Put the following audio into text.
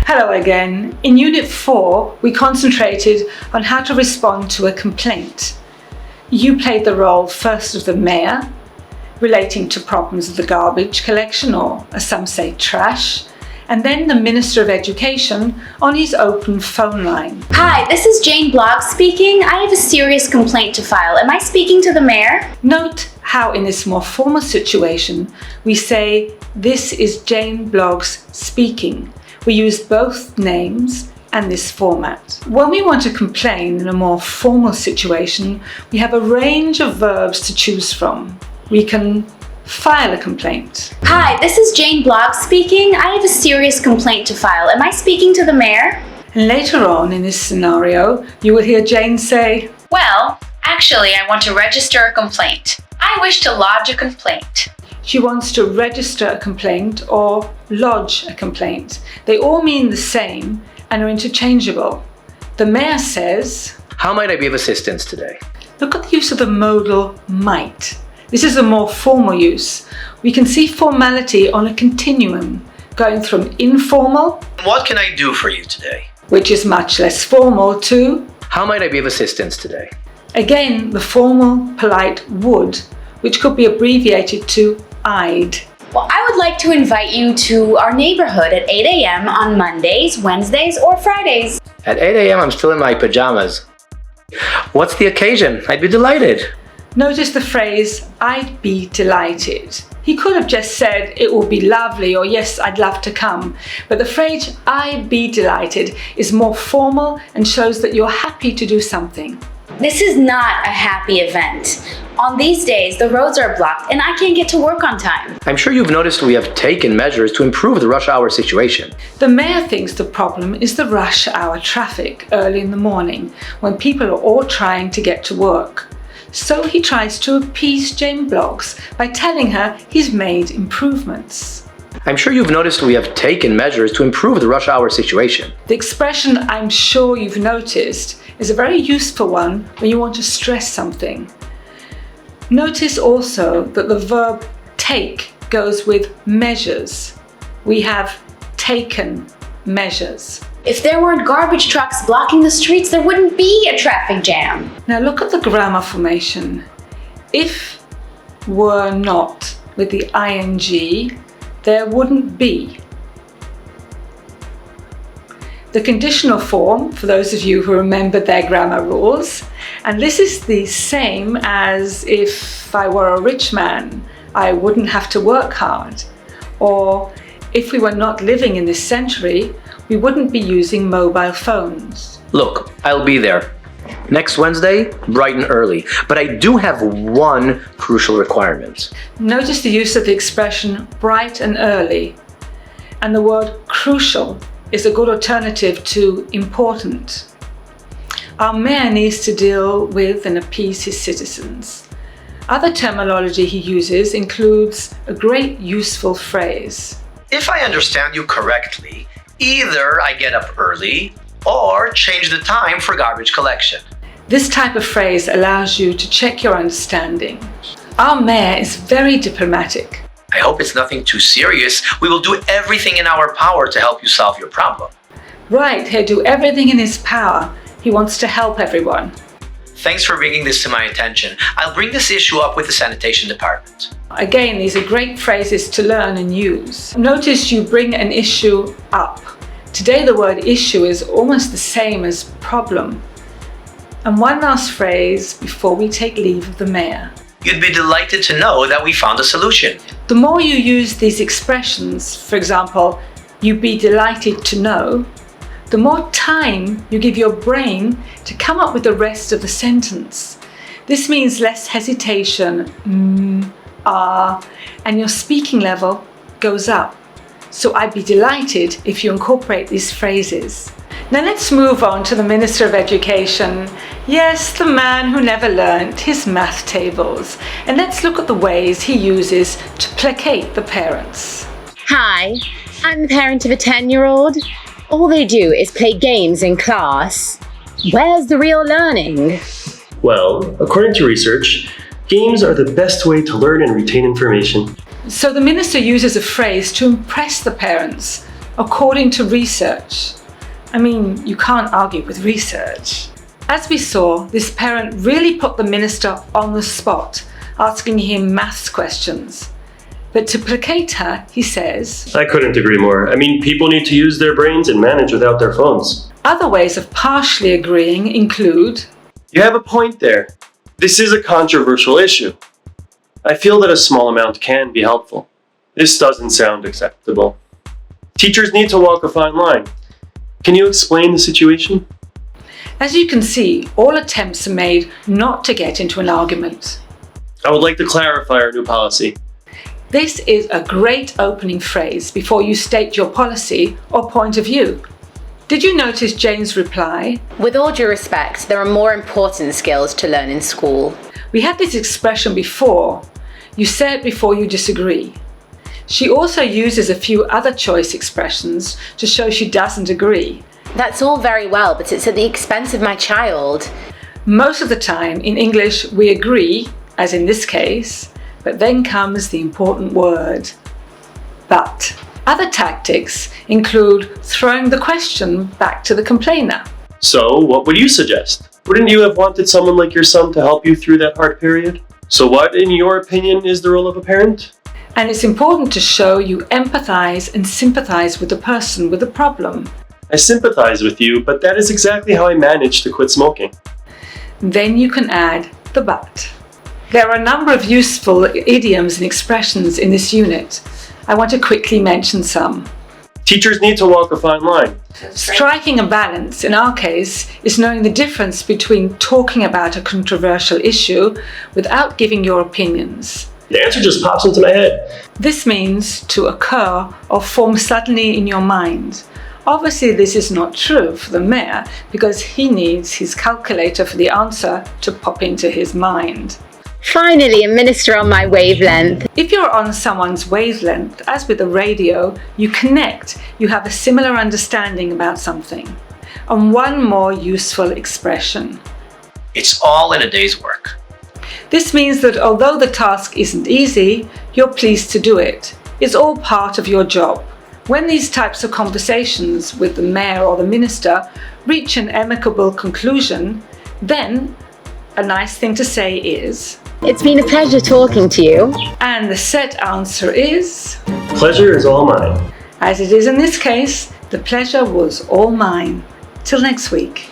Hello again. In Unit 4, we concentrated on how to respond to a complaint. You played the role first of the mayor, relating to problems of the garbage collection, or as some say, trash, and then the Minister of Education on his open phone line. Hi, this is Jane Bloggs speaking. I have a serious complaint to file. Am I speaking to the mayor? Note how in this more formal situation we say, "This is Jane Bloggs speaking." We use both names and this format. When we want to complain in a more formal situation, we have a range of verbs to choose from. We can file a complaint. Hi, this is Jane Bloggs speaking. I have a serious complaint to file. Am I speaking to the mayor? And later on in this scenario, you will hear Jane say, Well, actually, I want to register a complaint. I wish to lodge a complaint. she wants to register a complaint or lodge a complaint. They all mean the same and are interchangeable. The mayor says, How might I be of assistance today? look at the use of the modal might. This is a more formal use. We can see formality on a continuum, going from informal, What can I do for you today? which is much less formal, to, How might I be of assistance today? again, the formal, polite would, which could be abbreviated to I'd. Well, I would like to invite you to our neighborhood at 8 a.m. on Mondays, Wednesdays, or Fridays. At 8 a.m., I'm still in my pajamas. What's the occasion? I'd be delighted. Notice the phrase, I'd be delighted. He could have just said, it will be lovely, or yes, I'd love to come. But the phrase, I'd be delighted, is more formal and shows that you're happy to do something. This is not a happy event. On these days, the roads are blocked and I can't get to work on time. I'm sure you've noticed we have taken measures to improve the rush hour situation. The mayor thinks the problem is the rush hour traffic early in the morning, when people are all trying to get to work. So he tries to appease Jane Bloggs by telling her he's made improvements. I'm sure you've noticed we have taken measures to improve the rush hour situation. The expression, I'm sure you've noticed, is a very useful one when you want to stress something. Notice also that the verb take goes with measures. We have taken measures. If there weren't garbage trucks blocking the streets, there wouldn't be a traffic jam. Now look at the grammar formation. If were not with the ing, there wouldn't be. The conditional form, for those of you who remembered their grammar rules, and this is the same as if I were a rich man, I wouldn't have to work hard. Or if we were not living in this century, we wouldn't be using mobile phones. Look, I'll be there. Next Wednesday, bright and early. But I do have one crucial requirement. Notice the use of the expression bright and early. And the word crucial is a good alternative to important. Our mayor needs to deal with and appease his citizens. Other terminology he uses includes a great useful phrase. If I understand you correctly, either I get up early or change the time for garbage collection. This type of phrase allows you to check your understanding. Our mayor is very diplomatic. I hope it's nothing too serious. We will do everything in our power to help you solve your problem. Right, he'll do everything in his power. He wants to help everyone. Thanks for bringing this to my attention. I'll bring this issue up with the sanitation department. Again, these are great phrases to learn and use. Notice you bring an issue up. Today the word issue is almost the same as problem. And one last phrase before we take leave of the mayor. You'd be delighted to know that we found a solution. The more you use these expressions, for example, you'd be delighted to know, the more time you give your brain to come up with the rest of the sentence. This means less hesitation, and your speaking level goes up. So I'd be delighted if you incorporate these phrases. Now let's move on to the Minister of Education. Yes, the man who never learnt his math tables. And let's look at the ways he uses to placate the parents. Hi, I'm the parent of a 10-year-old. All they do is play games in class. Where's the real learning? Well, according to research, games are the best way to learn and retain information. So the minister uses a phrase to impress the parents. according to research. I mean, you can't argue with research. As we saw, this parent really put the minister on the spot, asking him maths questions. But to placate her, he says, I couldn't agree more. I mean, people need to use their brains and manage without their phones. Other ways of partially agreeing include, You have a point there. This is a controversial issue. I feel that a small amount can be helpful. This doesn't sound acceptable. Teachers need to walk a fine line. Can you explain the situation? As you can see, all attempts are made not to get into an argument. I would like to clarify our new policy. This is a great opening phrase before you state your policy or point of view. Did you notice Jane's reply? With all due respect, there are more important skills to learn in school. We had this expression before. You say it before you disagree. She also uses a few other choice expressions to show she doesn't agree. That's all very well, but it's at the expense of my child. Most of the time in English we agree, as in this case, but then comes the important word, but. Other tactics include throwing the question back to the complainer. So, what would you suggest? Wouldn't you have wanted someone like your son to help you through that hard period? So what, in your opinion, is the role of a parent? And it's important to show you empathize and sympathize with the person with the problem. I sympathize with you, but that is exactly how I managed to quit smoking. Then you can add the but. There are a number of useful idioms and expressions in this unit. I want to quickly mention some. Teachers need to walk a fine line. Striking a balance, in our case, is knowing the difference between talking about a controversial issue without giving your opinions. The answer just pops into my head. This means to occur or form suddenly in your mind. Obviously, this is not true for the mayor because he needs his calculator for the answer to pop into his mind. Finally, a minister on my wavelength. If you're on someone's wavelength, as with the radio, you connect, you have a similar understanding about something. And one more useful expression. It's all in a day's work. This means that although the task isn't easy, you're pleased to do it. It's all part of your job. When these types of conversations with the mayor or the minister reach an amicable conclusion, then a nice thing to say is, It's been a pleasure talking to you. and the set answer is, Pleasure is all mine. as it is in this case, the pleasure was all mine. Till next week.